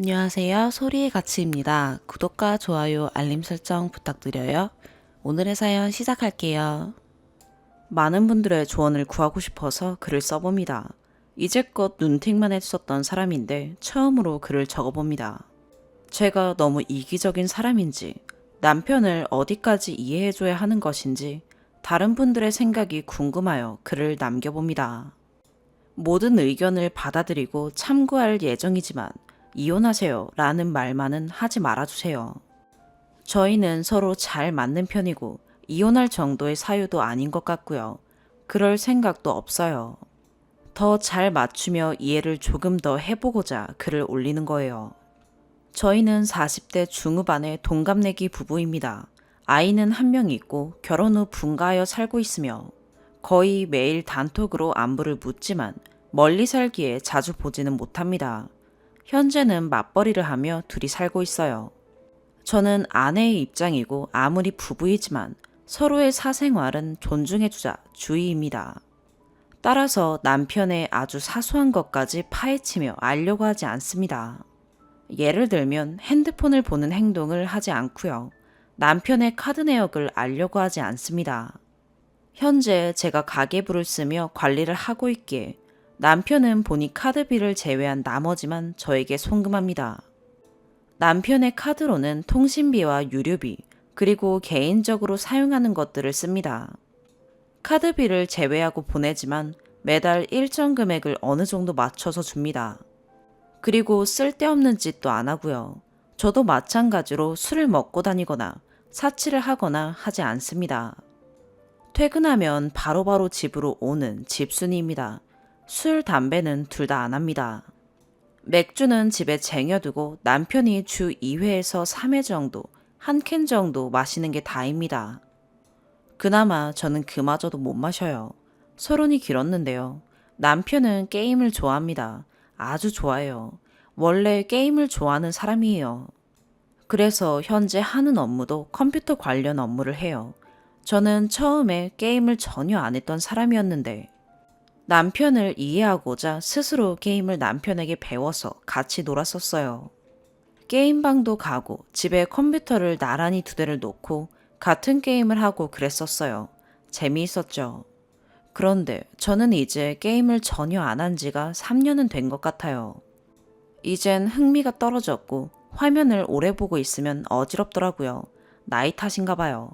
안녕하세요. 소리의 가치입니다. 구독과 좋아요, 알림 설정 부탁드려요. 오늘의 사연 시작할게요. 많은 분들의 조언을 구하고 싶어서 글을 써봅니다. 이제껏 눈팅만 했었던 사람인데 처음으로 글을 적어봅니다. 제가 너무 이기적인 사람인지, 남편을 어디까지 이해해줘야 하는 것인지, 다른 분들의 생각이 궁금하여 글을 남겨봅니다. 모든 의견을 받아들이고 참고할 예정이지만 이혼하세요 라는 말만은 하지 말아주세요. 저희는 서로 잘 맞는 편이고 이혼할 정도의 사유도 아닌 것 같고요. 그럴 생각도 없어요. 더 잘 맞추며 이해를 조금 더 해보고자 글을 올리는 거예요. 저희는 40대 중후반의 동갑내기 부부입니다. 아이는 한 명 있고 결혼 후 분가하여 살고 있으며 거의 매일 단톡으로 안부를 묻지만 멀리 살기에 자주 보지는 못합니다. 현재는 맞벌이를 하며 둘이 살고 있어요. 저는 아내의 입장이고 아무리 부부이지만 서로의 사생활은 존중해주자 주의입니다. 따라서 남편의 아주 사소한 것까지 파헤치며 알려고 하지 않습니다. 예를 들면 핸드폰을 보는 행동을 하지 않고요. 남편의 카드 내역을 알려고 하지 않습니다. 현재 제가 가계부를 쓰며 관리를 하고 있기에 남편은 본인 카드비를 제외한 나머지만 저에게 송금합니다. 남편의 카드로는 통신비와 유류비, 그리고 개인적으로 사용하는 것들을 씁니다. 카드비를 제외하고 보내지만 매달 일정 금액을 어느 정도 맞춰서 줍니다. 그리고 쓸데없는 짓도 안 하고요. 저도 마찬가지로 술을 먹고 다니거나 사치를 하거나 하지 않습니다. 퇴근하면 바로바로 집으로 오는 집순이입니다. 술, 담배는 둘 다 안 합니다. 맥주는 집에 쟁여두고 남편이 주 2회에서 3회 정도, 한 캔 정도 마시는 게 다입니다. 그나마 저는 그마저도 못 마셔요. 서른이 길었는데요. 남편은 게임을 좋아합니다. 아주 좋아해요. 원래 게임을 좋아하는 사람이에요. 그래서 현재 하는 업무도 컴퓨터 관련 업무를 해요. 저는 처음에 게임을 전혀 안 했던 사람이었는데 남편을 이해하고자 스스로 게임을 남편에게 배워서 같이 놀았었어요. 게임방도 가고 집에 컴퓨터를 나란히 두 대를 놓고 같은 게임을 하고 그랬었어요. 재미있었죠. 그런데 저는 이제 게임을 전혀 안 한 지가 3년은 된 것 같아요. 이젠 흥미가 떨어졌고 화면을 오래 보고 있으면 어지럽더라고요. 나이 탓인가 봐요.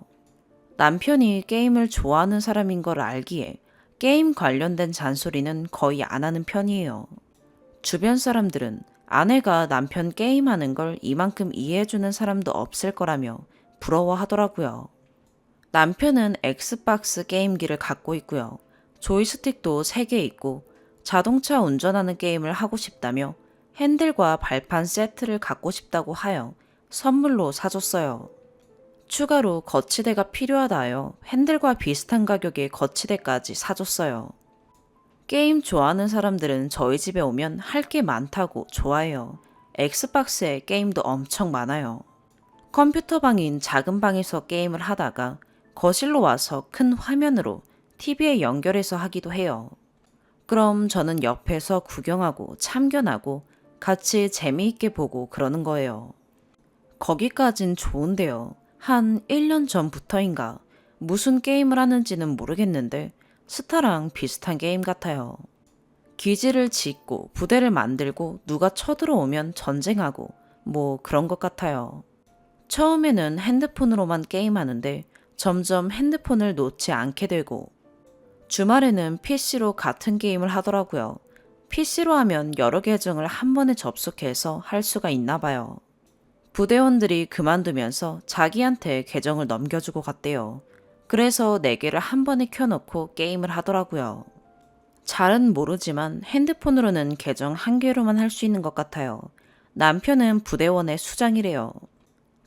남편이 게임을 좋아하는 사람인 걸 알기에 게임 관련된 잔소리는 거의 안 하는 편이에요. 주변 사람들은 아내가 남편 게임하는 걸 이만큼 이해해주는 사람도 없을 거라며 부러워하더라고요. 남편은 엑스박스 게임기를 갖고 있고요. 조이스틱도 3개 있고 자동차 운전하는 게임을 하고 싶다며 핸들과 발판 세트를 갖고 싶다고 하여 선물로 사줬어요. 추가로 거치대가 필요하다 하여 핸들과 비슷한 가격의 거치대까지 사줬어요. 게임 좋아하는 사람들은 저희 집에 오면 할 게 많다고 좋아해요. 엑스박스에 게임도 엄청 많아요. 컴퓨터 방인 작은 방에서 게임을 하다가 거실로 와서 큰 화면으로 TV에 연결해서 하기도 해요. 그럼 저는 옆에서 구경하고 참견하고 같이 재미있게 보고 그러는 거예요. 거기까진 좋은데요. 한 1년 전부터인가 무슨 게임을 하는지는 모르겠는데 스타랑 비슷한 게임 같아요. 기지를 짓고 부대를 만들고 누가 쳐들어오면 전쟁하고 뭐 그런 것 같아요. 처음에는 핸드폰으로만 게임하는데 점점 핸드폰을 놓지 않게 되고 주말에는 PC로 같은 게임을 하더라고요. PC로 하면 여러 계정을 한 번에 접속해서 할 수가 있나 봐요. 부대원들이 그만두면서 자기한테 계정을 넘겨주고 갔대요. 그래서 4개를 한 번에 켜놓고 게임을 하더라고요. 잘은 모르지만 핸드폰으로는 계정 1개로만 할 수 있는 것 같아요. 남편은 부대원의 수장이래요.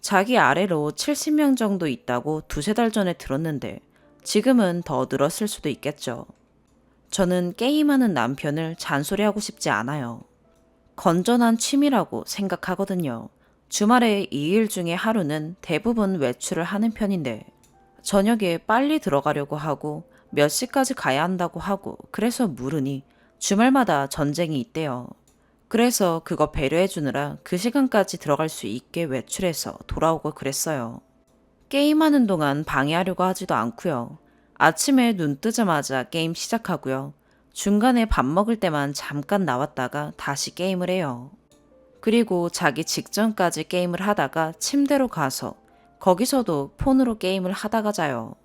자기 아래로 70명 정도 있다고 두세 달 전에 들었는데 지금은 더 늘었을 수도 있겠죠. 저는 게임하는 남편을 잔소리하고 싶지 않아요. 건전한 취미라고 생각하거든요. 주말에 2일 중에 하루는 대부분 외출을 하는 편인데 저녁에 빨리 들어가려고 하고 몇 시까지 가야 한다고 하고 그래서 물으니 주말마다 전쟁이 있대요. 그래서 그거 배려해주느라 그 시간까지 들어갈 수 있게 외출해서 돌아오고 그랬어요. 게임하는 동안 방해하려고 하지도 않고요. 아침에 눈 뜨자마자 게임 시작하고요. 중간에 밥 먹을 때만 잠깐 나왔다가 다시 게임을 해요. 그리고 자기 직전까지 게임을 하다가 침대로 가서 거기서도 폰으로 게임을 하다가 자요.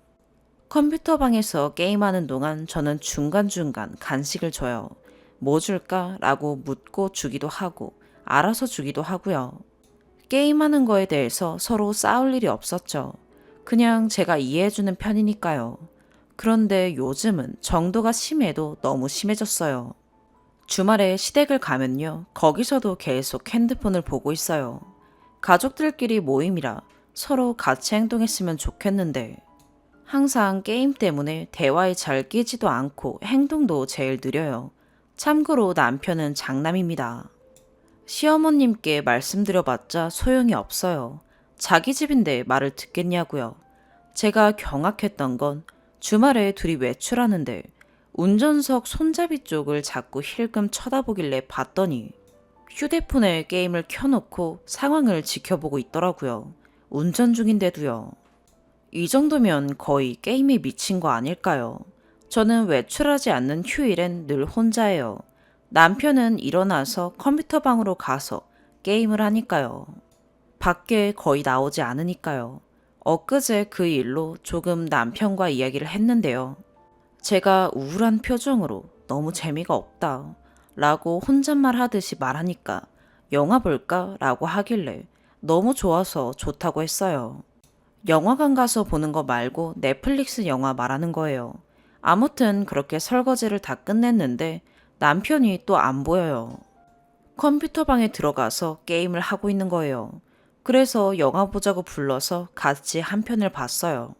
컴퓨터 방에서 게임하는 동안 저는 중간중간 간식을 줘요. 뭐 줄까? 라고 묻고 주기도 하고 알아서 주기도 하고요. 게임하는 거에 대해서 서로 싸울 일이 없었죠. 그냥 제가 이해해주는 편이니까요. 그런데 요즘은 정도가 심해도 너무 심해졌어요. 주말에 시댁을 가면요. 거기서도 계속 핸드폰을 보고 있어요. 가족들끼리 모임이라 서로 같이 행동했으면 좋겠는데 항상 게임 때문에 대화에 잘 끼지도 않고 행동도 제일 느려요. 참고로 남편은 장남입니다. 시어머님께 말씀드려봤자 소용이 없어요. 자기 집인데 말을 듣겠냐고요. 제가 경악했던 건 주말에 둘이 외출하는데 운전석 손잡이 쪽을 자꾸 힐끔 쳐다보길래 봤더니 휴대폰에 게임을 켜놓고 상황을 지켜보고 있더라고요. 운전 중인데도요. 이 정도면 거의 게임에 미친 거 아닐까요? 저는 외출하지 않는 휴일엔 늘 혼자예요. 남편은 일어나서 컴퓨터 방으로 가서 게임을 하니까요. 밖에 거의 나오지 않으니까요. 엊그제 그 일로 조금 남편과 이야기를 했는데요. 제가 우울한 표정으로 너무 재미가 없다 라고 혼잣말 하듯이 말하니까 영화 볼까? 라고 하길래 너무 좋아서 좋다고 했어요. 영화관 가서 보는 거 말고 넷플릭스 영화 말하는 거예요. 아무튼 그렇게 설거지를 다 끝냈는데 남편이 또 안 보여요. 컴퓨터 방에 들어가서 게임을 하고 있는 거예요. 그래서 영화 보자고 불러서 같이 한 편을 봤어요.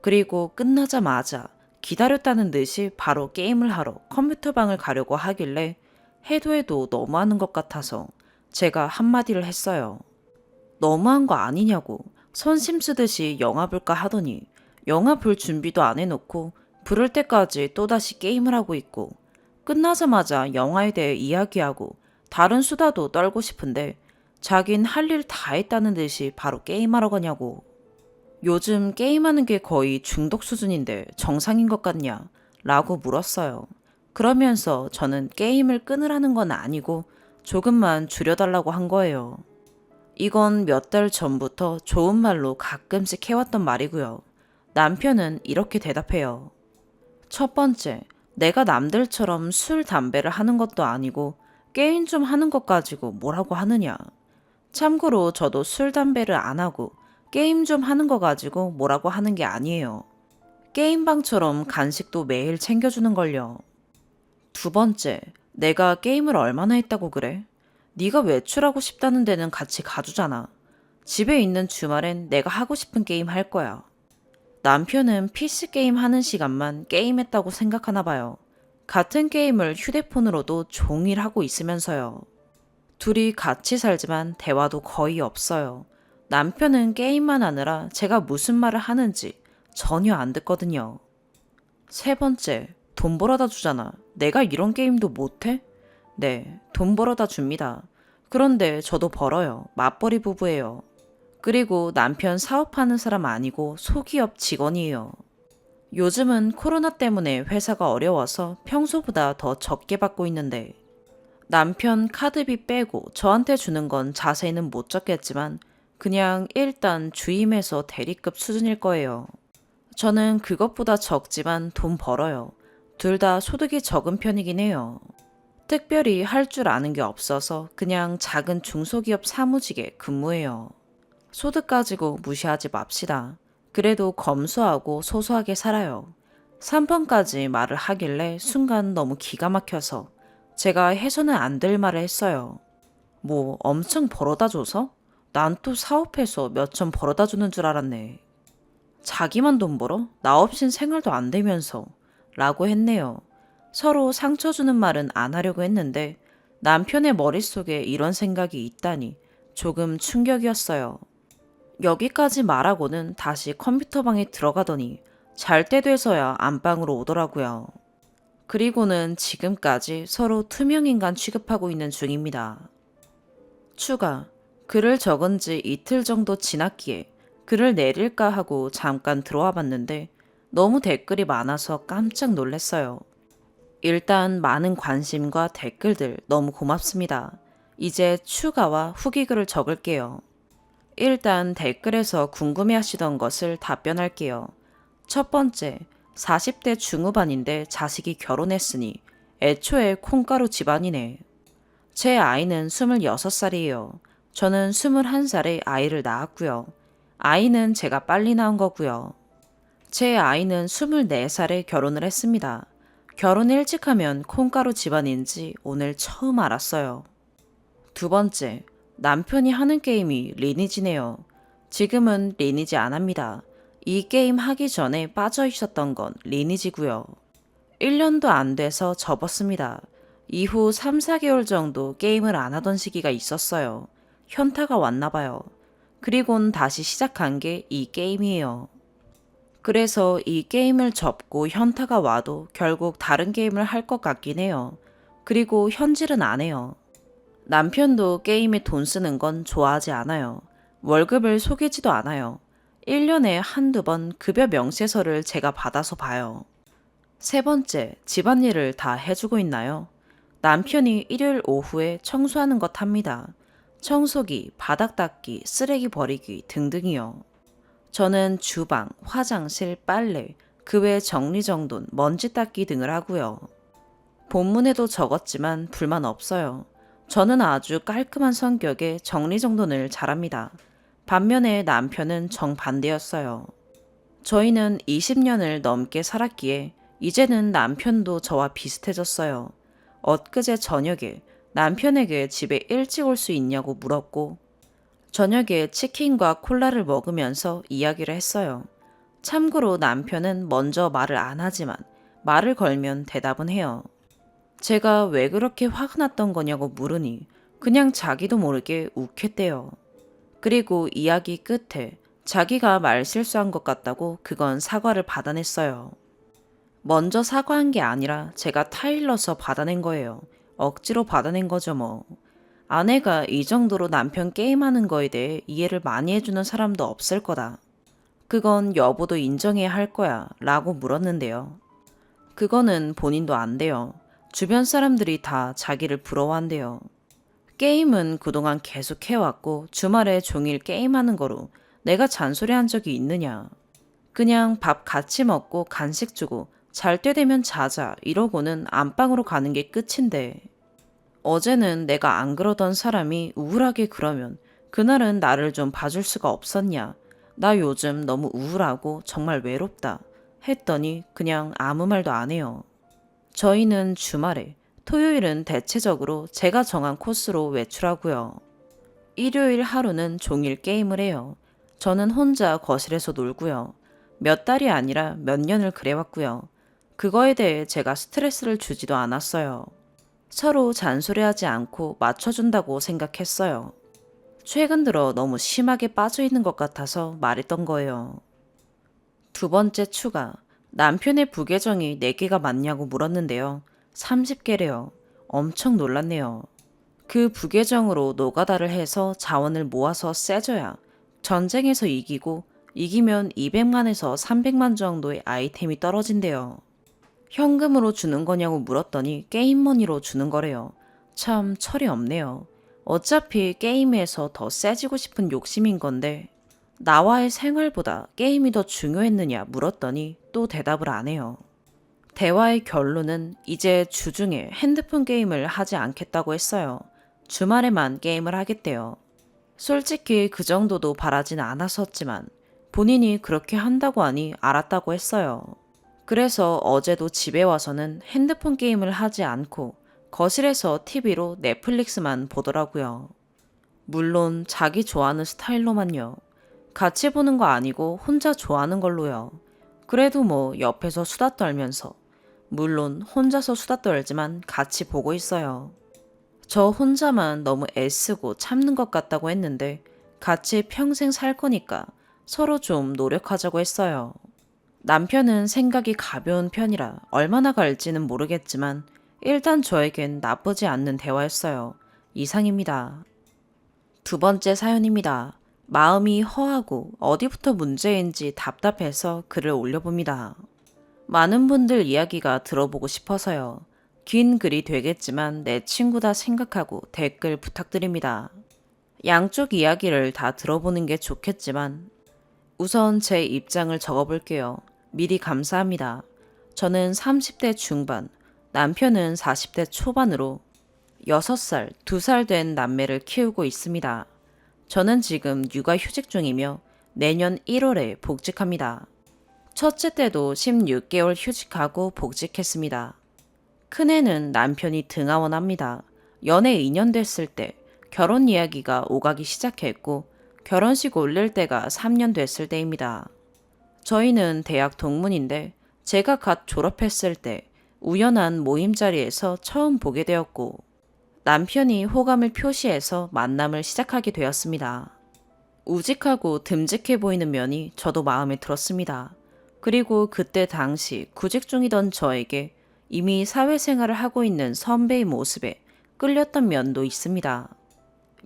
그리고 끝나자마자 기다렸다는 듯이 바로 게임을 하러 컴퓨터 방을 가려고 하길래 해도 너무하는 것 같아서 제가 한마디를 했어요. 너무한 거 아니냐고 선심 쓰듯이 영화 볼까 하더니 영화 볼 준비도 안 해놓고 부를 때까지 또다시 게임을 하고 있고 끝나자마자 영화에 대해 이야기하고 다른 수다도 떨고 싶은데 자긴 할 일 다 했다는 듯이 바로 게임하러 가냐고. 요즘 게임하는 게 거의 중독 수준인데 정상인 것 같냐? 라고 물었어요. 그러면서 저는 게임을 끊으라는 건 아니고 조금만 줄여달라고 한 거예요. 이건 몇 달 전부터 좋은 말로 가끔씩 해왔던 말이고요. 남편은 이렇게 대답해요. 첫 번째, 내가 남들처럼 술, 담배를 하는 것도 아니고 게임 좀 하는 것 가지고 뭐라고 하느냐. 참고로 저도 술, 담배를 안 하고 게임 좀 하는 거 가지고 뭐라고 하는 게 아니에요. 게임방처럼 간식도 매일 챙겨주는 걸요. 두 번째, 내가 게임을 얼마나 했다고 그래? 네가 외출하고 싶다는 데는 같이 가주잖아. 집에 있는 주말엔 내가 하고 싶은 게임 할 거야. 남편은 PC 게임 하는 시간만 게임했다고 생각하나 봐요. 같은 게임을 휴대폰으로도 종일 하고 있으면서요. 둘이 같이 살지만 대화도 거의 없어요. 남편은 게임만 하느라 제가 무슨 말을 하는지 전혀 안 듣거든요. 세 번째, 돈 벌어다 주잖아. 내가 이런 게임도 못해? 네, 돈 벌어다 줍니다. 그런데 저도 벌어요. 맞벌이 부부예요. 그리고 남편 사업하는 사람 아니고 소기업 직원이에요. 요즘은 코로나 때문에 회사가 어려워서 평소보다 더 적게 받고 있는데 남편 카드비 빼고 저한테 주는 건 자세히는 못 적겠지만 그냥 일단 주임에서 대리급 수준일 거예요. 저는 그것보다 적지만 돈 벌어요. 둘 다 소득이 적은 편이긴 해요. 특별히 할 줄 아는 게 없어서 그냥 작은 중소기업 사무직에 근무해요. 소득 가지고 무시하지 맙시다. 그래도 검소하고 소소하게 살아요. 3번까지 말을 하길래 순간 너무 기가 막혀서 제가 해서는 안 될 말을 했어요. 뭐 엄청 벌어다 줘서? 난 또 사업해서 몇 천 벌어다 주는 줄 알았네. 자기만 돈 벌어? 나 없인 생활도 안 되면서 라고 했네요. 서로 상처 주는 말은 안 하려고 했는데 남편의 머릿속에 이런 생각이 있다니 조금 충격이었어요. 여기까지 말하고는 다시 컴퓨터 방에 들어가더니 잘 때 돼서야 안방으로 오더라고요. 그리고는 지금까지 서로 투명인간 취급하고 있는 중입니다. 추가. 글을 적은 지 이틀 정도 지났기에 글을 내릴까 하고 잠깐 들어와 봤는데 너무 댓글이 많아서 깜짝 놀랐어요. 일단 많은 관심과 댓글들 너무 고맙습니다. 이제 추가와 후기글을 적을게요. 일단 댓글에서 궁금해하시던 것을 답변할게요. 첫 번째, 40대 중후반인데 자식이 결혼했으니 애초에 콩가루 집안이네. 제 아이는 26살이에요. 저는 21살에 아이를 낳았고요. 아이는 제가 빨리 낳은 거고요. 제 아이는 24살에 결혼을 했습니다. 결혼 일찍 하면 콩가루 집안인지 오늘 처음 알았어요. 두 번째, 남편이 하는 게임이 리니지네요. 지금은 리니지 안 합니다. 이 게임 하기 전에 빠져 있었던 건 리니지고요. 1년도 안 돼서 접었습니다. 이후 3, 4개월 정도 게임을 안 하던 시기가 있었어요. 현타가 왔나 봐요. 그리곤 다시 시작한 게 이 게임이에요. 그래서 이 게임을 접고 현타가 와도 결국 다른 게임을 할 것 같긴 해요. 그리고 현질은 안 해요. 남편도 게임에 돈 쓰는 건 좋아하지 않아요. 월급을 속이지도 않아요. 1년에 한두 번 급여 명세서를 제가 받아서 봐요. 세 번째, 집안일을 다 해주고 있나요? 남편이 일요일 오후에 청소하는 것 합니다. 청소기, 바닥 닦기, 쓰레기 버리기 등등이요. 저는 주방, 화장실, 빨래, 그 외 정리정돈, 먼지 닦기 등을 하고요. 본문에도 적었지만 불만 없어요. 저는 아주 깔끔한 성격에 정리정돈을 잘합니다. 반면에 남편은 정반대였어요. 저희는 20년을 넘게 살았기에 이제는 남편도 저와 비슷해졌어요. 엊그제 저녁에 남편에게 집에 일찍 올 수 있냐고 물었고 저녁에 치킨과 콜라를 먹으면서 이야기를 했어요. 참고로 남편은 먼저 말을 안 하지만 말을 걸면 대답은 해요. 제가 왜 그렇게 화가 났던 거냐고 물으니 그냥 자기도 모르게 욱했대요. 그리고 이야기 끝에 자기가 말 실수한 것 같다고 그건 사과를 받아냈어요. 먼저 사과한 게 아니라 제가 타일러서 받아낸 거예요. 억지로 받아낸 거죠 뭐. 아내가 이 정도로 남편 게임하는 거에 대해 이해를 많이 해주는 사람도 없을 거다. 그건 여보도 인정해야 할 거야 라고 물었는데요. 그거는 본인도 안 돼요. 주변 사람들이 다 자기를 부러워한대요. 게임은 그동안 계속 해왔고 주말에 종일 게임하는 거로 내가 잔소리한 적이 있느냐. 그냥 밥 같이 먹고 간식 주고 잘 때 되면 자자 이러고는 안방으로 가는 게 끝인데 어제는 내가 안 그러던 사람이 우울하게 그러면 그날은 나를 좀 봐줄 수가 없었냐. 나 요즘 너무 우울하고 정말 외롭다 했더니 그냥 아무 말도 안 해요. 저희는 주말에 토요일은 대체적으로 제가 정한 코스로 외출하고요. 일요일 하루는 종일 게임을 해요. 저는 혼자 거실에서 놀고요. 몇 달이 아니라 몇 년을 그래왔고요. 그거에 대해 제가 스트레스를 주지도 않았어요. 서로 잔소리하지 않고 맞춰준다고 생각했어요. 최근 들어 너무 심하게 빠져있는 것 같아서 말했던 거예요. 두 번째 추가. 남편의 부계정이 4개가 맞냐고 물었는데요. 30개래요. 엄청 놀랐네요. 그 부계정으로 노가다를 해서 자원을 모아서 세져야 전쟁에서 이기고 이기면 200만에서 300만 정도의 아이템이 떨어진대요. 현금으로 주는 거냐고 물었더니 게임머니로 주는 거래요. 참 철이 없네요. 어차피 게임에서 더 세지고 싶은 욕심인 건데 나와의 생활보다 게임이 더 중요했느냐 물었더니 또 대답을 안 해요. 대화의 결론은 이제 주중에 핸드폰 게임을 하지 않겠다고 했어요. 주말에만 게임을 하겠대요. 솔직히 그 정도도 바라진 않았었지만 본인이 그렇게 한다고 하니 알았다고 했어요. 그래서 어제도 집에 와서는 핸드폰 게임을 하지 않고 거실에서 TV로 넷플릭스만 보더라고요. 물론 자기 좋아하는 스타일로만요. 같이 보는 거 아니고 혼자 좋아하는 걸로요. 그래도 뭐 옆에서 수다 떨면서 물론 혼자서 수다 떨지만 같이 보고 있어요. 저 혼자만 너무 애쓰고 참는 것 같다고 했는데 같이 평생 살 거니까 서로 좀 노력하자고 했어요. 남편은 생각이 가벼운 편이라 얼마나 갈지는 모르겠지만 일단 저에겐 나쁘지 않는 대화였어요. 이상입니다. 두 번째 사연입니다. 마음이 허하고 어디부터 문제인지 답답해서 글을 올려봅니다. 많은 분들 이야기가 들어보고 싶어서요. 긴 글이 되겠지만 내 친구다 생각하고 댓글 부탁드립니다. 양쪽 이야기를 다 들어보는 게 좋겠지만 우선 제 입장을 적어볼게요. 미리 감사합니다. 저는 30대 중반, 남편은 40대 초반으로 6살, 2살 된 남매를 키우고 있습니다. 저는 지금 육아휴직 중이며 내년 1월에 복직합니다. 첫째 때도 16개월 휴직하고 복직했습니다. 큰애는 남편이 등하원합니다. 연애 2년 됐을 때 결혼 이야기가 오가기 시작했고 결혼식 올릴 때가 3년 됐을 때입니다. 저희는 대학 동문인데 제가 갓 졸업했을 때 우연한 모임 자리에서 처음 보게 되었고 남편이 호감을 표시해서 만남을 시작하게 되었습니다. 우직하고 듬직해 보이는 면이 저도 마음에 들었습니다. 그리고 그때 당시 구직 중이던 저에게 이미 사회생활을 하고 있는 선배의 모습에 끌렸던 면도 있습니다.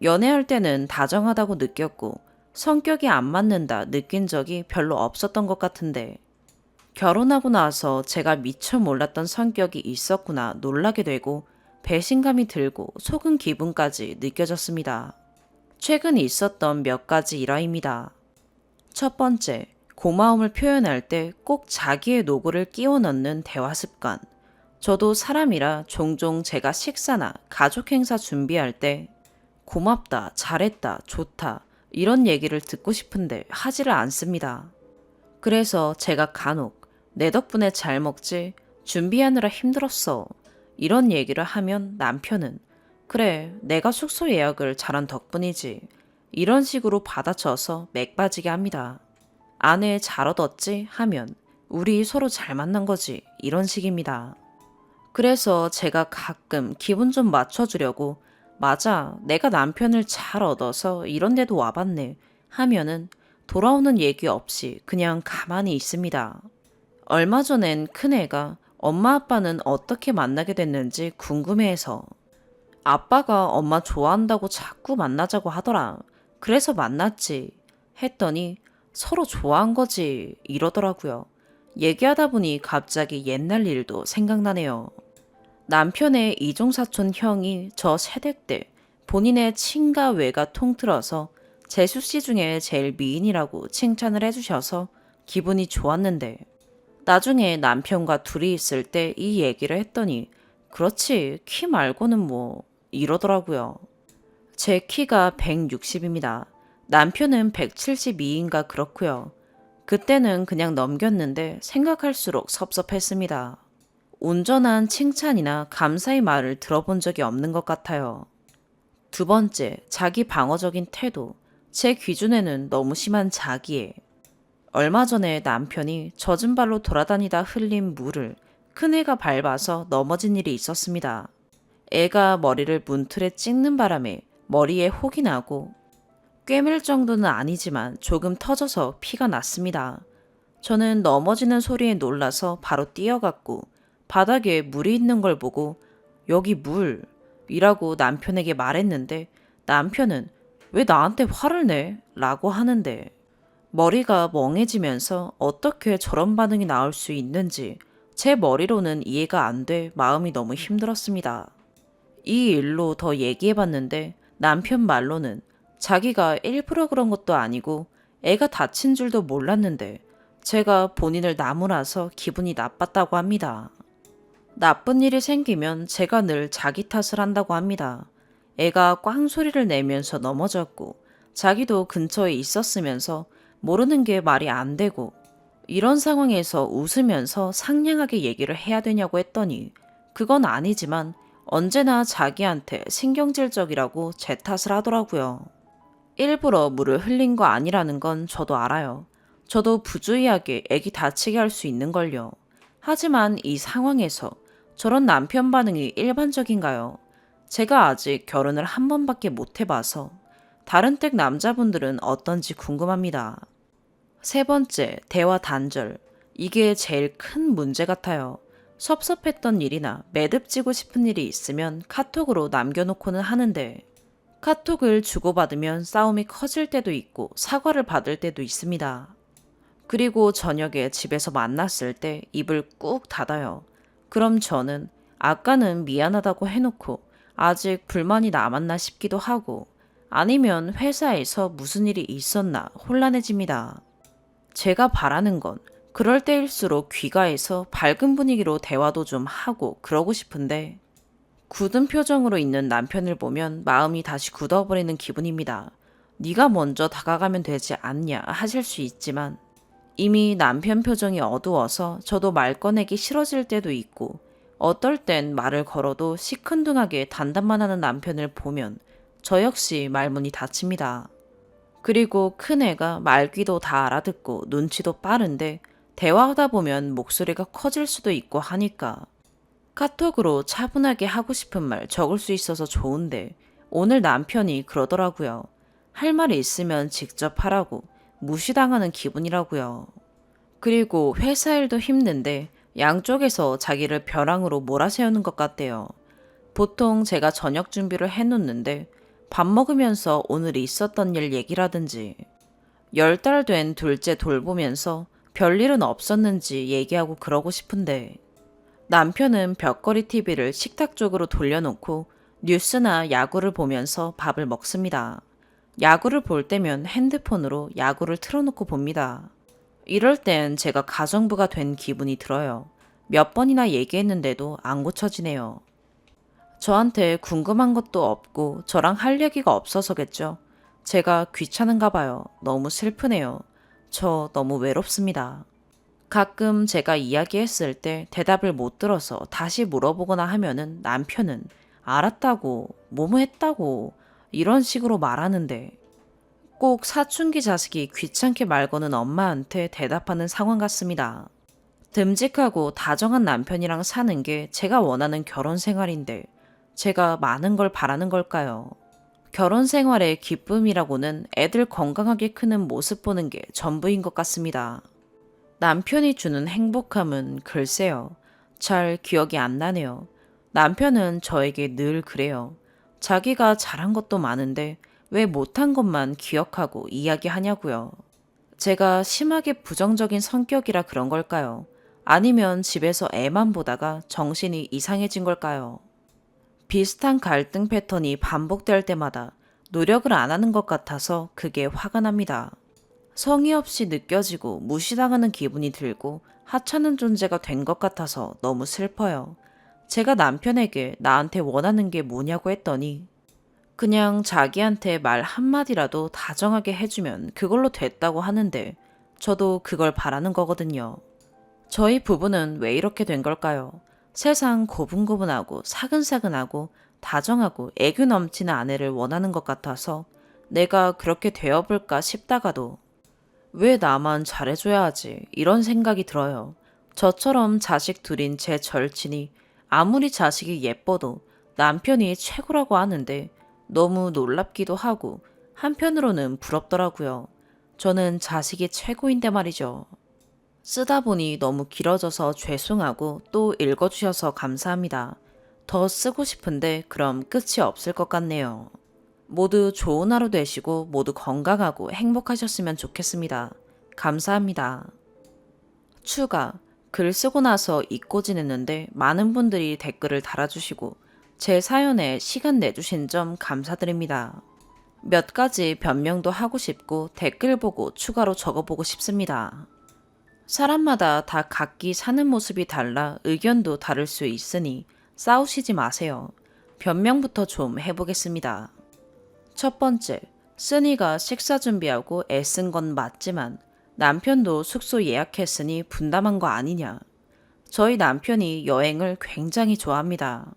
연애할 때는 다정하다고 느꼈고 성격이 안 맞는다 느낀 적이 별로 없었던 것 같은데 결혼하고 나서 제가 미처 몰랐던 성격이 있었구나 놀라게 되고 배신감이 들고 속은 기분까지 느껴졌습니다. 최근 있었던 몇 가지 일화입니다. 첫 번째, 고마움을 표현할 때 꼭 자기의 노고를 끼워 넣는 대화 습관. 저도 사람이라 종종 제가 식사나 가족 행사 준비할 때 고맙다, 잘했다, 좋다 이런 얘기를 듣고 싶은데 하지를 않습니다. 그래서 제가 간혹 내 덕분에 잘 먹지 준비하느라 힘들었어 이런 얘기를 하면 남편은 그래 내가 숙소 예약을 잘한 덕분이지 이런 식으로 받아쳐서 맥 빠지게 합니다. 아내 잘 얻었지 하면 우리 서로 잘 만난 거지 이런 식입니다. 그래서 제가 가끔 기분 좀 맞춰주려고 맞아 내가 남편을 잘 얻어서 이런 데도 와봤네 하면은 돌아오는 얘기 없이 그냥 가만히 있습니다. 얼마 전엔 큰애가 엄마 아빠는 어떻게 만나게 됐는지 궁금해해서 아빠가 엄마 좋아한다고 자꾸 만나자고 하더라. 그래서 만났지. 했더니 서로 좋아한 거지 이러더라고요. 얘기하다 보니 갑자기 옛날 일도 생각나네요. 남편의 이종사촌 형이 저 세댁 때 본인의 친가 외가 통틀어서 재수 씨 중에 제일 미인이라고 칭찬을 해주셔서 기분이 좋았는데 나중에 남편과 둘이 있을 때 이 얘기를 했더니 그렇지 키 말고는 뭐 이러더라고요. 제 키가 160입니다. 남편은 172인가 그렇고요. 그때는 그냥 넘겼는데 생각할수록 섭섭했습니다. 온전한 칭찬이나 감사의 말을 들어본 적이 없는 것 같아요. 두 번째, 자기 방어적인 태도. 제 기준에는 너무 심한 자기애. 얼마 전에 남편이 젖은 발로 돌아다니다 흘린 물을 큰애가 밟아서 넘어진 일이 있었습니다. 애가 머리를 문틀에 찍는 바람에 머리에 혹이 나고 꿰맬 정도는 아니지만 조금 터져서 피가 났습니다. 저는 넘어지는 소리에 놀라서 바로 뛰어갔고 바닥에 물이 있는 걸 보고 여기 물이라고 남편에게 말했는데 남편은 왜 나한테 화를 내? 라고 하는데 머리가 멍해지면서 어떻게 저런 반응이 나올 수 있는지 제 머리로는 이해가 안 돼 마음이 너무 힘들었습니다. 이 일로 더 얘기해봤는데 남편 말로는 자기가 일부러 그런 것도 아니고 애가 다친 줄도 몰랐는데 제가 본인을 나무라서 기분이 나빴다고 합니다. 나쁜 일이 생기면 제가 늘 자기 탓을 한다고 합니다. 애가 꽝소리를 내면서 넘어졌고 자기도 근처에 있었으면서 모르는 게 말이 안 되고 이런 상황에서 웃으면서 상냥하게 얘기를 해야 되냐고 했더니 그건 아니지만 언제나 자기한테 신경질적이라고 제 탓을 하더라고요. 일부러 물을 흘린 거 아니라는 건 저도 알아요. 저도 부주의하게 애기 다치게 할 수 있는걸요. 하지만 이 상황에서 저런 남편 반응이 일반적인가요? 제가 아직 결혼을 한 번밖에 못 해봐서 다른 댁 남자분들은 어떤지 궁금합니다. 세 번째, 대화 단절. 이게 제일 큰 문제 같아요. 섭섭했던 일이나 매듭지고 싶은 일이 있으면 카톡으로 남겨놓고는 하는데 카톡을 주고받으면 싸움이 커질 때도 있고 사과를 받을 때도 있습니다. 그리고 저녁에 집에서 만났을 때 입을 꾹 닫아요. 그럼 저는 아까는 미안하다고 해놓고 아직 불만이 남았나 싶기도 하고 아니면 회사에서 무슨 일이 있었나 혼란해집니다. 제가 바라는 건 그럴 때일수록 귀가해서 밝은 분위기로 대화도 좀 하고 그러고 싶은데 굳은 표정으로 있는 남편을 보면 마음이 다시 굳어버리는 기분입니다. 네가 먼저 다가가면 되지 않냐 하실 수 있지만 이미 남편 표정이 어두워서 저도 말 꺼내기 싫어질 때도 있고 어떨 땐 말을 걸어도 시큰둥하게 단답만 하는 남편을 보면 저 역시 말문이 닫힙니다. 그리고 큰애가 말귀도 다 알아듣고 눈치도 빠른데 대화하다 보면 목소리가 커질 수도 있고 하니까 카톡으로 차분하게 하고 싶은 말 적을 수 있어서 좋은데 오늘 남편이 그러더라고요. 할 말이 있으면 직접 하라고 무시당하는 기분이라고요. 그리고 회사 일도 힘든데 양쪽에서 자기를 벼랑으로 몰아세우는 것 같대요. 보통 제가 저녁 준비를 해놓는데 밥 먹으면서 오늘 있었던 일 얘기라든지 10달 된 둘째 돌보면서 별일은 없었는지 얘기하고 그러고 싶은데 남편은 벽걸이 TV를 식탁 쪽으로 돌려놓고 뉴스나 야구를 보면서 밥을 먹습니다. 야구를 볼 때면 핸드폰으로 야구를 틀어놓고 봅니다. 이럴 땐 제가 가정부가 된 기분이 들어요. 몇 번이나 얘기했는데도 안 고쳐지네요. 저한테 궁금한 것도 없고 저랑 할 얘기가 없어서겠죠. 제가 귀찮은가 봐요. 너무 슬프네요. 저 너무 외롭습니다. 가끔 제가 이야기했을 때 대답을 못 들어서 다시 물어보거나 하면은 남편은 알았다고, 뭐뭐 했다고 이런 식으로 말하는데 꼭 사춘기 자식이 귀찮게 말 거는 엄마한테 대답하는 상황 같습니다. 듬직하고 다정한 남편이랑 사는 게 제가 원하는 결혼 생활인데 제가 많은 걸 바라는 걸까요? 결혼 생활의 기쁨이라고는 애들 건강하게 크는 모습 보는 게 전부인 것 같습니다. 남편이 주는 행복함은 글쎄요. 잘 기억이 안 나네요. 남편은 저에게 늘 그래요. 자기가 잘한 것도 많은데 왜 못한 것만 기억하고 이야기하냐고요. 제가 심하게 부정적인 성격이라 그런 걸까요? 아니면 집에서 애만 보다가 정신이 이상해진 걸까요? 비슷한 갈등 패턴이 반복될 때마다 노력을 안 하는 것 같아서 그게 화가 납니다. 성의 없이 느껴지고 무시당하는 기분이 들고 하찮은 존재가 된 것 같아서 너무 슬퍼요. 제가 남편에게 나한테 원하는 게 뭐냐고 했더니 그냥 자기한테 말 한마디라도 다정하게 해주면 그걸로 됐다고 하는데 저도 그걸 바라는 거거든요. 저희 부부는 왜 이렇게 된 걸까요? 세상 고분고분하고 사근사근하고 다정하고 애교 넘치는 아내를 원하는 것 같아서 내가 그렇게 되어볼까 싶다가도 왜 나만 잘해줘야 하지? 이런 생각이 들어요. 저처럼 자식 둘인 제 절친이 아무리 자식이 예뻐도 남편이 최고라고 하는데 너무 놀랍기도 하고 한편으로는 부럽더라고요. 저는 자식이 최고인데 말이죠. 쓰다 보니 너무 길어져서 죄송하고 또 읽어주셔서 감사합니다. 더 쓰고 싶은데 그럼 끝이 없을 것 같네요. 모두 좋은 하루 되시고 모두 건강하고 행복하셨으면 좋겠습니다. 감사합니다. 추가. 글 쓰고 나서 잊고 지냈는데 많은 분들이 댓글을 달아주시고 제 사연에 시간 내주신 점 감사드립니다. 몇 가지 변명도 하고 싶고 댓글 보고 추가로 적어보고 싶습니다. 사람마다 다 각기 사는 모습이 달라 의견도 다를 수 있으니 싸우시지 마세요. 변명부터 좀 해보겠습니다. 첫 번째, 쓰니가 식사 준비하고 애쓴 건 맞지만 남편도 숙소 예약했으니 분담한 거 아니냐. 저희 남편이 여행을 굉장히 좋아합니다.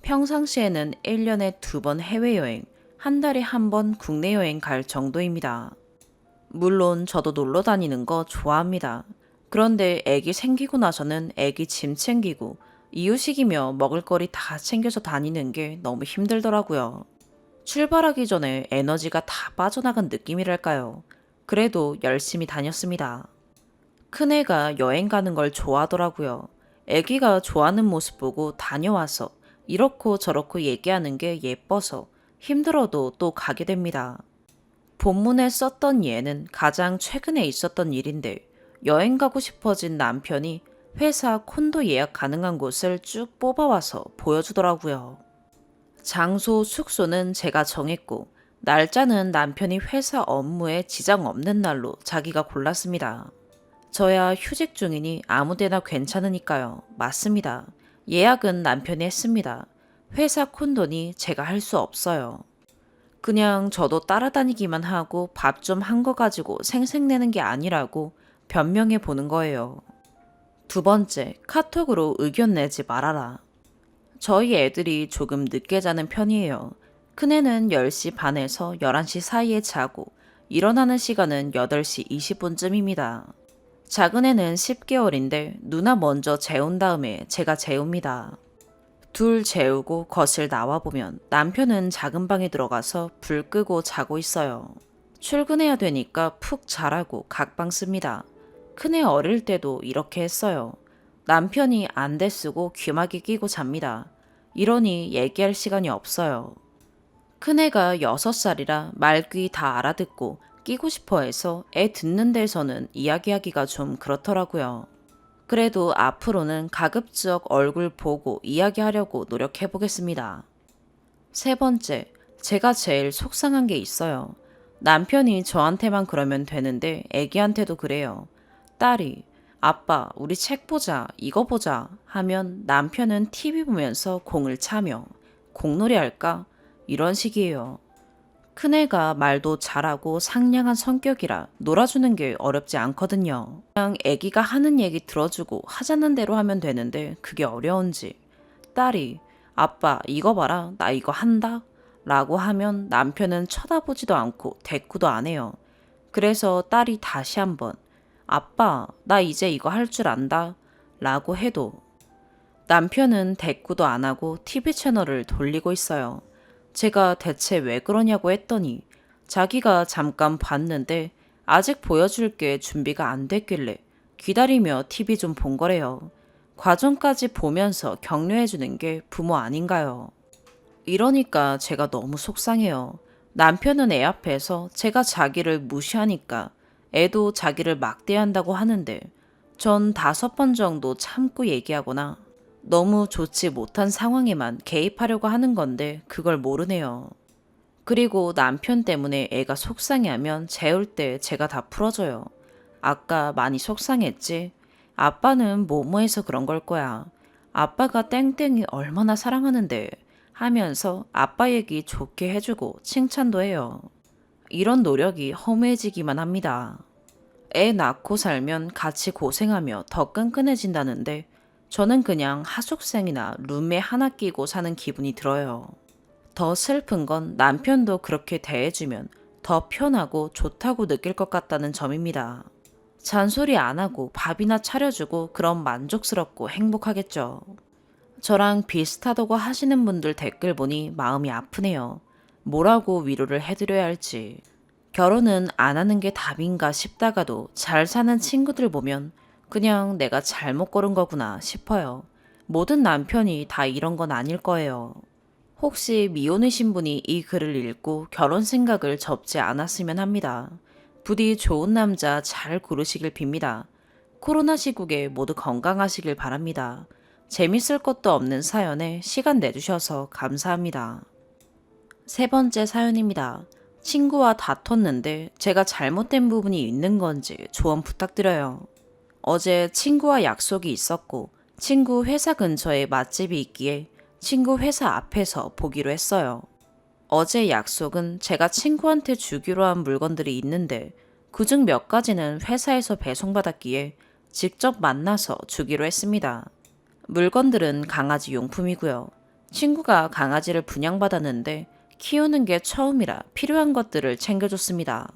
평상시에는 1년에 2번 해외여행, 한 달에 1번 국내 여행 갈 정도입니다. 물론 저도 놀러 다니는 거 좋아합니다. 그런데 애기 생기고 나서는 애기 짐 챙기고 이유식이며 먹을거리 다 챙겨서 다니는 게 너무 힘들더라고요. 출발하기 전에 에너지가 다 빠져나간 느낌이랄까요. 그래도 열심히 다녔습니다. 큰애가 여행 가는 걸 좋아하더라고요. 애기가 좋아하는 모습 보고 다녀와서 이렇고 저렇고 얘기하는 게 예뻐서 힘들어도 또 가게 됩니다. 본문에 썼던 예는 가장 최근에 있었던 일인데 여행 가고 싶어진 남편이 회사 콘도 예약 가능한 곳을 쭉 뽑아와서 보여주더라고요. 장소, 숙소는 제가 정했고 날짜는 남편이 회사 업무에 지장 없는 날로 자기가 골랐습니다. 저야 휴직 중이니 아무데나 괜찮으니까요. 맞습니다. 예약은 남편이 했습니다. 회사 콘도니 제가 할 수 없어요. 그냥 저도 따라다니기만 하고 밥 좀 한 거 가지고 생색내는 게 아니라고 변명해 보는 거예요. 두 번째, 카톡으로 의견 내지 말아라. 저희 애들이 조금 늦게 자는 편이에요. 큰애는 10시 반에서 11시 사이에 자고 일어나는 시간은 8시 20분쯤입니다. 작은 애는 10개월인데 누나 먼저 재운 다음에 제가 재웁니다. 둘 재우고 거실 나와보면 남편은 작은 방에 들어가서 불 끄고 자고 있어요. 출근해야 되니까 푹 자라고 각방 씁니다. 큰애 어릴 때도 이렇게 했어요. 남편이 안대 쓰고 귀마개 끼고 잡니다. 이러니 얘기할 시간이 없어요. 큰애가 6살이라 말귀 다 알아듣고 끼고 싶어 해서 애 듣는 데서는 이야기하기가 좀 그렇더라고요. 그래도 앞으로는 가급적 얼굴 보고 이야기하려고 노력해 보겠습니다. 세 번째, 제가 제일 속상한 게 있어요. 남편이 저한테만 그러면 되는데 애기한테도 그래요. 딸이 아빠 우리 책 보자 이거 보자 하면 남편은 TV 보면서 공을 차며 공놀이 할까? 이런 식이에요. 큰애가 말도 잘하고 상냥한 성격이라 놀아주는 게 어렵지 않거든요. 그냥 애기가 하는 얘기 들어주고 하자는 대로 하면 되는데 그게 어려운지. 딸이 아빠 이거 봐라 나 이거 한다 라고 하면 남편은 쳐다보지도 않고 대꾸도 안 해요. 그래서 딸이 다시 한번 아빠 나 이제 이거 할 줄 안다 라고 해도 남편은 대꾸도 안 하고 TV 채널을 돌리고 있어요. 제가 대체 왜 그러냐고 했더니 자기가 잠깐 봤는데 아직 보여줄 게 준비가 안 됐길래 기다리며 TV 좀 본 거래요. 과정까지 보면서 격려해주는 게 부모 아닌가요? 이러니까 제가 너무 속상해요. 남편은 애 앞에서 제가 자기를 무시하니까 애도 자기를 막대한다고 하는데 전 5번 정도 참고 얘기하거나 너무 좋지 못한 상황에만 개입하려고 하는 건데 그걸 모르네요. 그리고 남편 때문에 애가 속상해하면 재울 때 제가 다 풀어줘요. 아까 많이 속상했지? 아빠는 뭐뭐해서 그런 걸 거야. 아빠가 땡땡이 얼마나 사랑하는데 하면서 아빠 얘기 좋게 해주고 칭찬도 해요. 이런 노력이 허무해지기만 합니다. 애 낳고 살면 같이 고생하며 더 끈끈해진다는데 저는 그냥 하숙생이나 룸메 하나 끼고 사는 기분이 들어요. 더 슬픈 건 남편도 그렇게 대해주면 더 편하고 좋다고 느낄 것 같다는 점입니다. 잔소리 안 하고 밥이나 차려주고 그럼 만족스럽고 행복하겠죠. 저랑 비슷하다고 하시는 분들 댓글 보니 마음이 아프네요. 뭐라고 위로를 해드려야 할지. 결혼은 안 하는 게 답인가 싶다가도 잘 사는 친구들 보면 그냥 내가 잘못 고른 거구나 싶어요. 모든 남편이 다 이런 건 아닐 거예요. 혹시 미혼이신 분이 이 글을 읽고 결혼 생각을 접지 않았으면 합니다. 부디 좋은 남자 잘 고르시길 빕니다. 코로나 시국에 모두 건강하시길 바랍니다. 재밌을 것도 없는 사연에 시간 내주셔서 감사합니다. 세 번째 사연입니다. 친구와 다퉜는데 제가 잘못된 부분이 있는 건지 조언 부탁드려요. 어제 친구와 약속이 있었고 친구 회사 근처에 맛집이 있기에 친구 회사 앞에서 보기로 했어요. 어제 약속은 제가 친구한테 주기로 한 물건들이 있는데 그중 몇 가지는 회사에서 배송받았기에 직접 만나서 주기로 했습니다. 물건들은 강아지 용품이고요. 친구가 강아지를 분양받았는데 키우는 게 처음이라 필요한 것들을 챙겨줬습니다.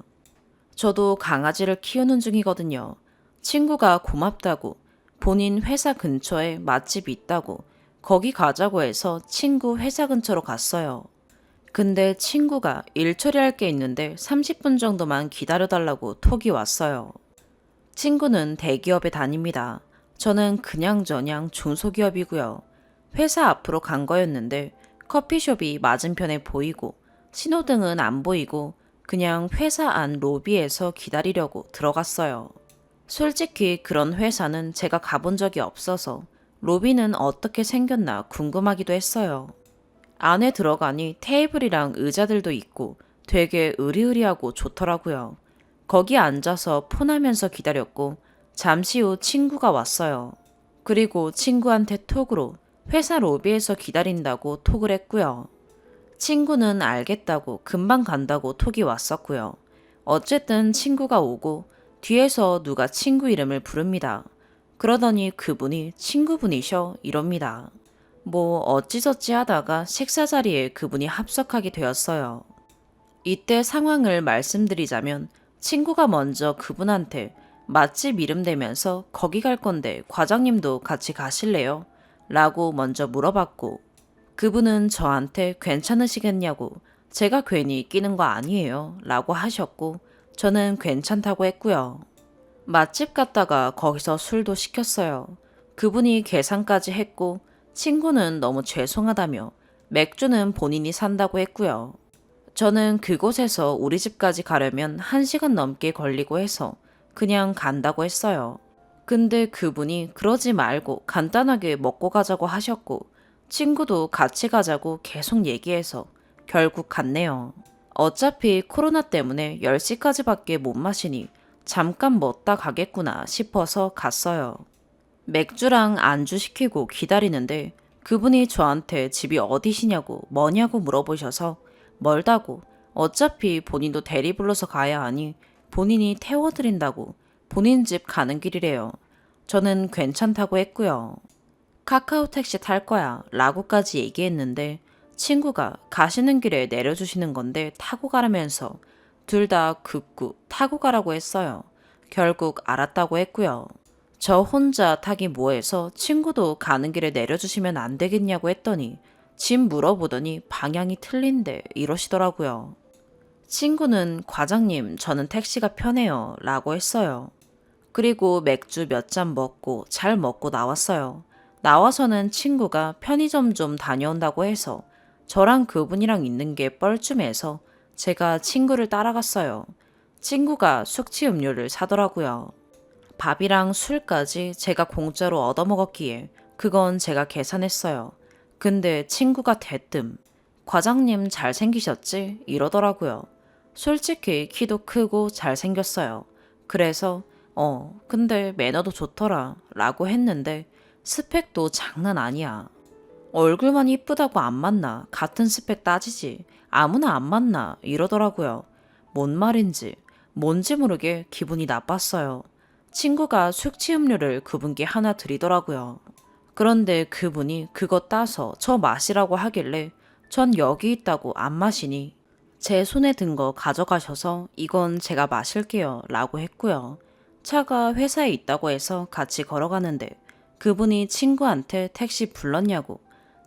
저도 강아지를 키우는 중이거든요. 친구가 고맙다고 본인 회사 근처에 맛집이 있다고 거기 가자고 해서 친구 회사 근처로 갔어요. 근데 친구가 일 처리할 게 있는데 30분 정도만 기다려달라고 톡이 왔어요. 친구는 대기업에 다닙니다. 저는 그냥저냥 중소기업이고요. 회사 앞으로 간 거였는데 커피숍이 맞은편에 보이고 신호등은 안 보이고 그냥 회사 안 로비에서 기다리려고 들어갔어요. 솔직히 그런 회사는 제가 가본 적이 없어서 로비는 어떻게 생겼나 궁금하기도 했어요. 안에 들어가니 테이블이랑 의자들도 있고 되게 으리으리하고 좋더라고요. 거기 앉아서 폰하면서 기다렸고 잠시 후 친구가 왔어요. 그리고 친구한테 톡으로 회사 로비에서 기다린다고 톡을 했고요. 친구는 알겠다고 금방 간다고 톡이 왔었고요. 어쨌든 친구가 오고 뒤에서 누가 친구 이름을 부릅니다. 그러더니 그분이 친구분이셔 이럽니다. 뭐 어찌저찌 하다가 식사 자리에 그분이 합석하게 되었어요. 이때 상황을 말씀드리자면 친구가 먼저 그분한테 맛집 이름 대면서 거기 갈 건데 과장님도 같이 가실래요? 라고 먼저 물어봤고 그분은 저한테 괜찮으시겠냐고 제가 괜히 끼는 거 아니에요 라고 하셨고 저는 괜찮다고 했고요. 맛집 갔다가 거기서 술도 시켰어요. 그분이 계산까지 했고 친구는 너무 죄송하다며 맥주는 본인이 산다고 했고요. 저는 그곳에서 우리 집까지 가려면 1시간 넘게 걸리고 해서 그냥 간다고 했어요. 근데 그분이 그러지 말고 간단하게 먹고 가자고 하셨고 친구도 같이 가자고 계속 얘기해서 결국 갔네요. 어차피 코로나 때문에 10시까지밖에 못 마시니 잠깐 먹다 가겠구나 싶어서 갔어요. 맥주랑 안주 시키고 기다리는데 그분이 저한테 집이 어디시냐고 뭐냐고 물어보셔서 멀다고 어차피 본인도 대리 불러서 가야 하니 본인이 태워드린다고 본인 집 가는 길이래요. 저는 괜찮다고 했고요. 카카오 택시 탈 거야 라고까지 얘기했는데 친구가 가시는 길에 내려주시는 건데 타고 가라면서 둘 다 극구 타고 가라고 했어요. 결국 알았다고 했고요. 저 혼자 타기 뭐해서 친구도 가는 길에 내려주시면 안 되겠냐고 했더니 집 물어보더니 방향이 틀린데 이러시더라고요. 친구는 과장님 저는 택시가 편해요 라고 했어요. 그리고 맥주 몇 잔 먹고 잘 먹고 나왔어요. 나와서는 친구가 편의점 좀 다녀온다고 해서 저랑 그분이랑 있는 게 뻘쭘해서 제가 친구를 따라갔어요. 친구가 숙취 음료를 사더라고요. 밥이랑 술까지 제가 공짜로 얻어먹었기에 그건 제가 계산했어요. 근데 친구가 대뜸 과장님 잘생기셨지? 이러더라고요. 솔직히 키도 크고 잘생겼어요. 그래서 근데 매너도 좋더라 라고 했는데 스펙도 장난 아니야. 얼굴만 이쁘다고 안 만나. 같은 스펙 따지지. 아무나 안 만나. 이러더라고요. 뭔 말인지, 뭔지 모르게 기분이 나빴어요. 친구가 숙취 음료를 그분께 하나 드리더라고요. 그런데 그분이 그거 따서 저 마시라고 하길래 전 여기 있다고 안 마시니 제 손에 든 거 가져가셔서 이건 제가 마실게요 라고 했고요. 차가 회사에 있다고 해서 같이 걸어가는데 그분이 친구한테 택시 불렀냐고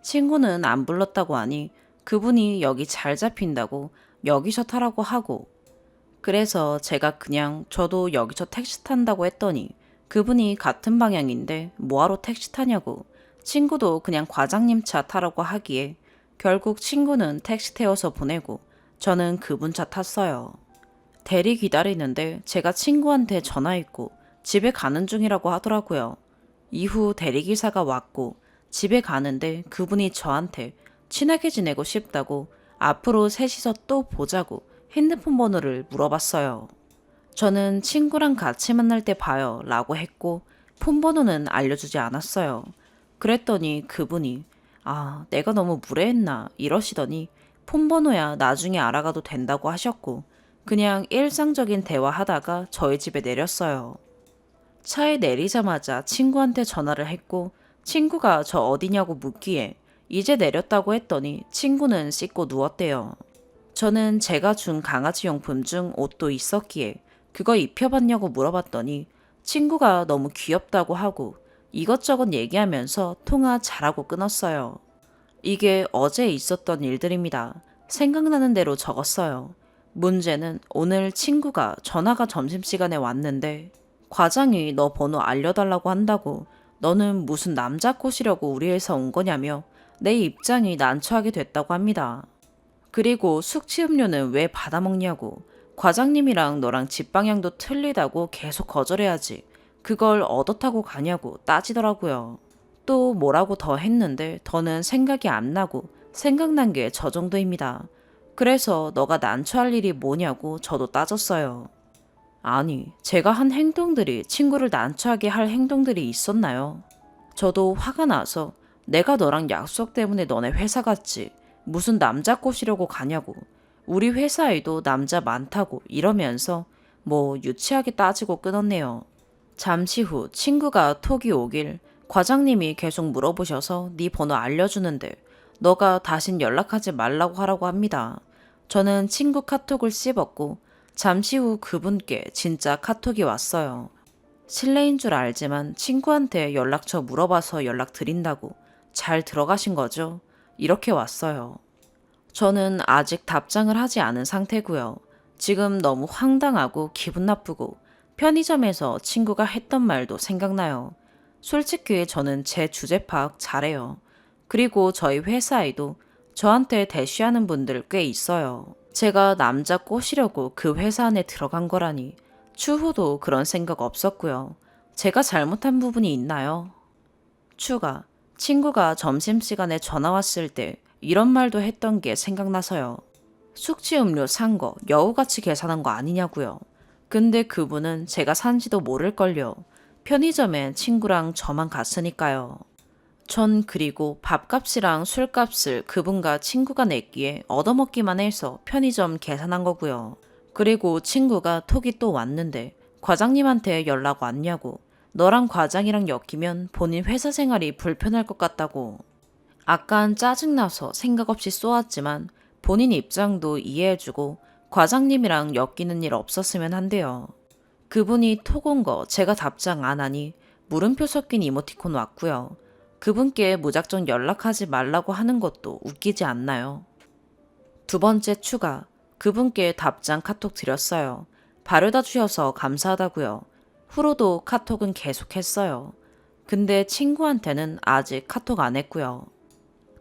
친구는 안 불렀다고 하니 그분이 여기 잘 잡힌다고 여기서 타라고 하고 그래서 제가 그냥 저도 여기서 택시 탄다고 했더니 그분이 같은 방향인데 뭐하러 택시 타냐고 친구도 그냥 과장님 차 타라고 하기에 결국 친구는 택시 태워서 보내고 저는 그분 차 탔어요. 대리 기다리는데 제가 친구한테 전화했고 집에 가는 중이라고 하더라고요. 이후 대리기사가 왔고 집에 가는데 그분이 저한테 친하게 지내고 싶다고 앞으로 셋이서 또 보자고 핸드폰 번호를 물어봤어요. 저는 친구랑 같이 만날 때 봐요 라고 했고 폰 번호는 알려주지 않았어요. 그랬더니 그분이 내가 너무 무례했나 이러시더니 폰 번호야 나중에 알아가도 된다고 하셨고 그냥 일상적인 대화하다가 저희 집에 내렸어요. 차에 내리자마자 친구한테 전화를 했고 친구가 저 어디냐고 묻기에 이제 내렸다고 했더니 친구는 씻고 누웠대요. 저는 제가 준 강아지 용품 중 옷도 있었기에 그거 입혀봤냐고 물어봤더니 친구가 너무 귀엽다고 하고 이것저것 얘기하면서 통화 잘하고 끊었어요. 이게 어제 있었던 일들입니다. 생각나는 대로 적었어요. 문제는 오늘 친구가 전화가 점심시간에 왔는데 과장이 너 번호 알려달라고 한다고. 너는 무슨 남자 꼬시려고 우리 회사 온 거냐며 내 입장이 난처하게 됐다고 합니다. 그리고 숙취 음료는 왜 받아먹냐고. 과장님이랑 너랑 집 방향도 틀리다고 계속 거절해야지. 그걸 얻어타고 가냐고 따지더라고요. 또 뭐라고 더 했는데 더는 생각이 안 나고 생각난 게 저 정도입니다. 그래서 너가 난처할 일이 뭐냐고 저도 따졌어요. 아니, 제가 한 행동들이 친구를 난처하게 할 행동들이 있었나요? 저도 화가 나서 내가 너랑 약속 때문에 너네 회사 갔지. 무슨 남자 꼬시려고 가냐고. 우리 회사에도 남자 많다고 이러면서 뭐 유치하게 따지고 끊었네요. 잠시 후 친구가 톡이 오길 과장님이 계속 물어보셔서 네 번호 알려주는데 너가 다신 연락하지 말라고 하라고 합니다. 저는 친구 카톡을 씹었고 잠시 후 그분께 진짜 카톡이 왔어요. 실례인 줄 알지만 친구한테 연락처 물어봐서 연락드린다고. 잘 들어가신 거죠? 이렇게 왔어요. 저는 아직 답장을 하지 않은 상태고요. 지금 너무 황당하고 기분 나쁘고 편의점에서 친구가 했던 말도 생각나요. 솔직히 저는 제 주제 파악 잘해요. 그리고 저희 회사에도 저한테 대쉬하는 분들 꽤 있어요. 제가 남자 꼬시려고 그 회사 안에 들어간 거라니 추후도 그런 생각 없었고요. 제가 잘못한 부분이 있나요? 추가. 친구가 점심시간에 전화 왔을 때 이런 말도 했던 게 생각나서요. 숙취 음료 산 거 여우같이 계산한 거 아니냐고요. 근데 그분은 제가 산지도 모를걸요. 편의점에 친구랑 저만 갔으니까요. 전 그리고 밥값이랑 술값을 그분과 친구가 냈기에 얻어먹기만 해서 편의점 계산한 거고요. 그리고 친구가 톡이 또 왔는데 과장님한테 연락 왔냐고. 너랑 과장이랑 엮이면 본인 회사 생활이 불편할 것 같다고. 아깐 짜증나서 생각 없이 쏘았지만 본인 입장도 이해해주고 과장님이랑 엮이는 일 없었으면 한대요. 그분이 톡 온 거 제가 답장 안 하니 물음표 섞인 이모티콘 왔고요. 그분께 무작정 연락하지 말라고 하는 것도 웃기지 않나요? 두 번째 추가. 그분께 답장 카톡 드렸어요. 바래다 주셔서 감사하다고요. 후로도 카톡은 계속했어요. 근데 친구한테는 아직 카톡 안 했고요.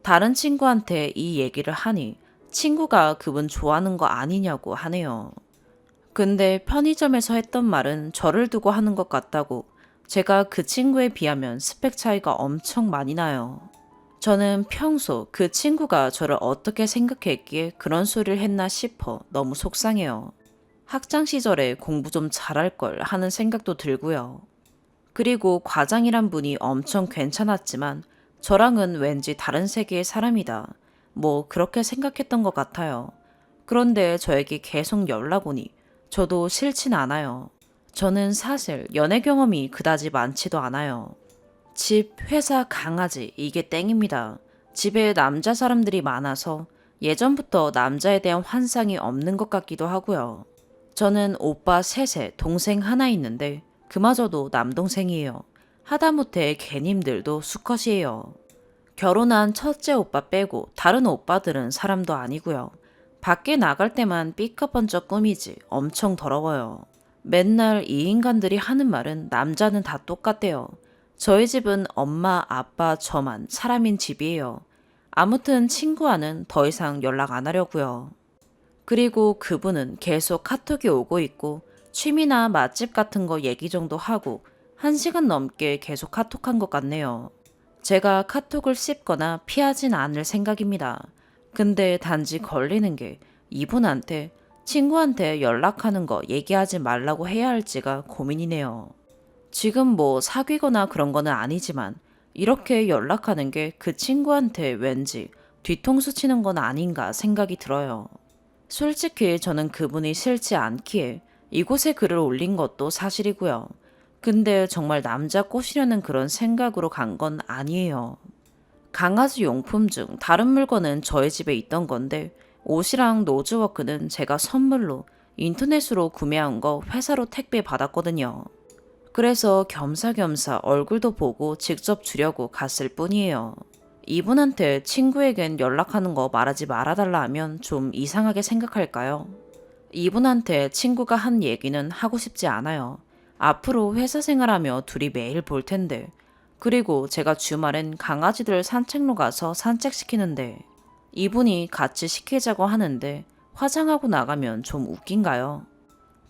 다른 친구한테 이 얘기를 하니 친구가 그분 좋아하는 거 아니냐고 하네요. 근데 편의점에서 했던 말은 저를 두고 하는 것 같다고. 제가 그 친구에 비하면 스펙 차이가 엄청 많이 나요. 저는 평소 그 친구가 저를 어떻게 생각했기에 그런 소리를 했나 싶어 너무 속상해요. 학창 시절에 공부 좀 잘할 걸 하는 생각도 들고요. 그리고 과장이란 분이 엄청 괜찮았지만 저랑은 왠지 다른 세계의 사람이다. 뭐 그렇게 생각했던 것 같아요. 그런데 저에게 계속 연락 오니 저도 싫진 않아요. 저는 사실 연애 경험이 그다지 많지도 않아요. 집, 회사, 강아지 이게 땡입니다. 집에 남자 사람들이 많아서 예전부터 남자에 대한 환상이 없는 것 같기도 하고요. 저는 오빠 셋에 동생 하나 있는데 그마저도 남동생이에요. 하다못해 개님들도 수컷이에요. 결혼한 첫째 오빠 빼고 다른 오빠들은 사람도 아니고요. 밖에 나갈 때만 삐까번쩍 꾸미지 엄청 더러워요. 맨날 이 인간들이 하는 말은 남자는 다 똑같대요. 저희 집은 엄마, 아빠, 저만 사람인 집이에요. 아무튼 친구와는 더 이상 연락 안 하려고요. 그리고 그분은 계속 카톡이 오고 있고 취미나 맛집 같은 거 얘기 정도 하고 1시간 넘게 계속 카톡한 것 같네요. 제가 카톡을 씹거나 피하진 않을 생각입니다. 근데 단지 걸리는 게 이분한테 친구한테 연락하는 거 얘기하지 말라고 해야 할지가 고민이네요. 지금 뭐 사귀거나 그런 거는 아니지만 이렇게 연락하는 게 그 친구한테 왠지 뒤통수 치는 건 아닌가 생각이 들어요. 솔직히 저는 그분이 싫지 않기에 이곳에 글을 올린 것도 사실이고요. 근데 정말 남자 꼬시려는 그런 생각으로 간 건 아니에요. 강아지 용품 중 다른 물건은 저희 집에 있던 건데 옷이랑 노즈워크는 제가 선물로 인터넷으로 구매한 거 회사로 택배 받았거든요. 그래서 겸사겸사 얼굴도 보고 직접 주려고 갔을 뿐이에요. 이분한테 친구에겐 연락하는 거 말하지 말아달라 하면 좀 이상하게 생각할까요? 이분한테 친구가 한 얘기는 하고 싶지 않아요. 앞으로 회사 생활하며 둘이 매일 볼 텐데. 그리고 제가 주말엔 강아지들 산책로 가서 산책시키는데 이분이 같이 시키자고 하는데 화장하고 나가면 좀 웃긴가요?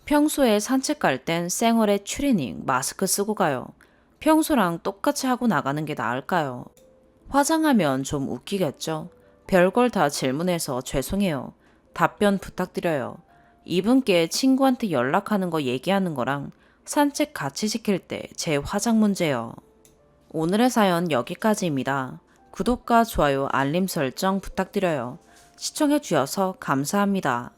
평소에 산책 갈 땐 생얼에 추리닝, 마스크 쓰고 가요. 평소랑 똑같이 하고 나가는 게 나을까요? 화장하면 좀 웃기겠죠? 별걸 다 질문해서 죄송해요. 답변 부탁드려요. 이분께 친구한테 연락하는 거 얘기하는 거랑 산책 같이 시킬 때 제 화장 문제요. 오늘의 사연 여기까지입니다. 구독과 좋아요, 알림 설정 부탁드려요. 시청해 주셔서 감사합니다.